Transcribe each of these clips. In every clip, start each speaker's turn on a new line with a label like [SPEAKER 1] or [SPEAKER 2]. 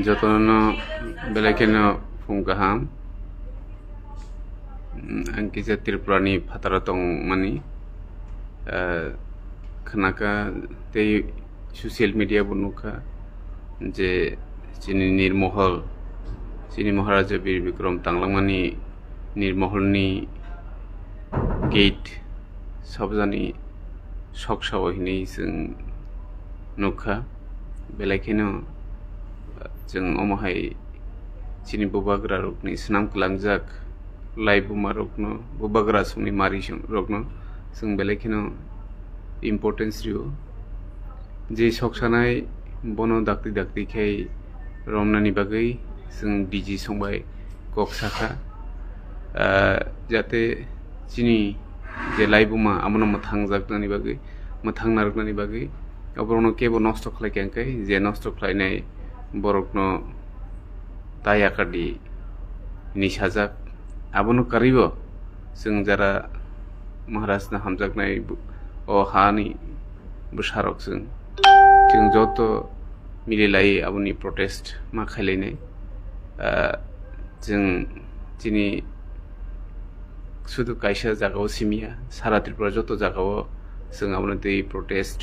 [SPEAKER 1] Jotono belakeno fungkaham angkisa Tripurani Pataratong mani khanaka te social media bunuka je chini Maharaja Bir Bikram Tanglangmani Nirmoholni gate sabjani shoksawa hini जों नुखा बेलायखेनो जों अमहाय चिनि बुबाग्रा रकनि स्नाम कलांजाक लाइ बुमा रकनो बुबाग्रा सुंनि मारि रकनो जों बेलायखेनो importance रियो जे शक्सानाय बनो दाक्ति खाय रमनानि बागै जों डिजि संबाय गकसाखा जाते चिनि जे लाइ बुमा आमनो मथांजाकनानि बागै मथांनारकनानि बागै अब्रनो केबो नष्ट खालायखांखै जे नष्ट खालायनाय बरकनो दायाकादि निसाजाक आबनो कारिबो जों जारा महाराजना हामजाकनाय अ हानि बुसारक जों जत मिलिलाय आबनि प्रोटेस्ट मा खालायनाय जों दिनै सुदु कायसा जागाव सिमिया सारा त्रिपुरा जत जागाव जों आबनो दै प्रोटेस्ट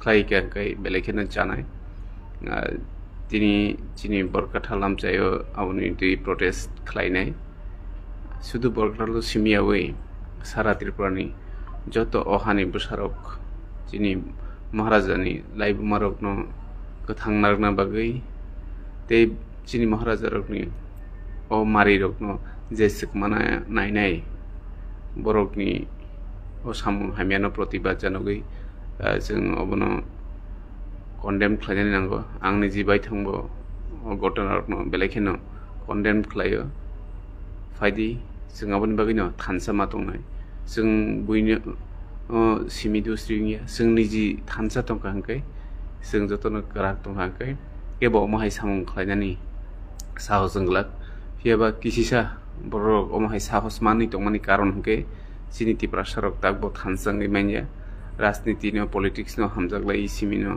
[SPEAKER 1] खालायखांखै बेलायखेनो जानाय दिनै बरकाथा लामजायो आबनि दै प्रोटेस्ट खालायनाय सुदु बरकाथाल सिमियावै सारा त्रिपुरानि जत अहानि बुसारक दिनै महाराजानि लाइ बुमारकनो गोथां नारना बागै ते दिनै महाराजा रकनि अ मारि रकनो जेसिक माना नायनाय बरकनि असामु हामियानो प्रतिबाद जानगै जों अबनो कन्डेम खालायनाय नांगौ आंनि जि बायथांबो घटनारकनो बेलायखेनो कन्डेम खालायो फायदि जों आबनि बागैनो थानसा मा दंनाय जों बयनो सिमि दुस्रिनिया जोंनि जि थानसा दंखांखै जों जतनो गोराक दंखांखै केबो अमाहाय सामुं खालायनानै साहस जोंग्लाक हियाबा किसिसा बरक अमाहाय साहस मानि दंमानि कारन हंके चिनि त्रिपुरा सरक दागबो थानसाङै मानिया राजनीति नो पलिटिक्स नो हामजागलाय सिमिनो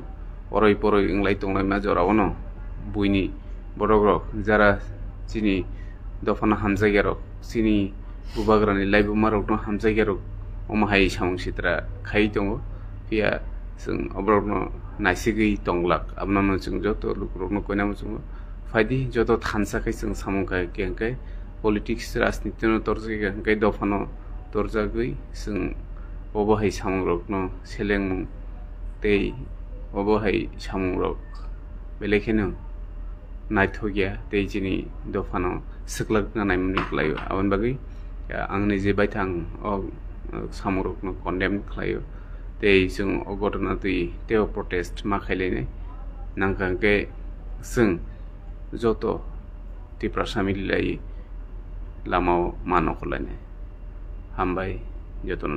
[SPEAKER 1] अरय परय इंलाय तंलाय मा जरावनो बुइनि बरक जारा चिनि दफाना हामजागिरक चिनि बुबाग्रानि लाइ बुमारकनो हामजागिरक अमाहाय सामुं सित्रा खाय दङ हिया जों अब्रकनो नायसिगै दंलाक आबनानो जों जत लुकरकनो कयनामो जों फायदि जत थानसाखै जों सामुं खायखेंखै पलिटिक्स राजनीति नो तरजगै दफानो तरजागै जों अबहाय सामुंरकनो सेलेंमुं तै अबहाय सामुंरक बेलेखेनो नायथ'गिया तै जिनि दफानो सिख्लाक नानाय मुनिख्लायो आबन बागै आंनि जे बायथां अ सामुंरकनो कन्डेम खालायो तै जों अघटना तै तेव प्रोटेस्ट मा खालायनाय नांखांखे जों जत त्रिपुरा सामिलिलाय लामाव मा नखलायनाय हामबाय जतन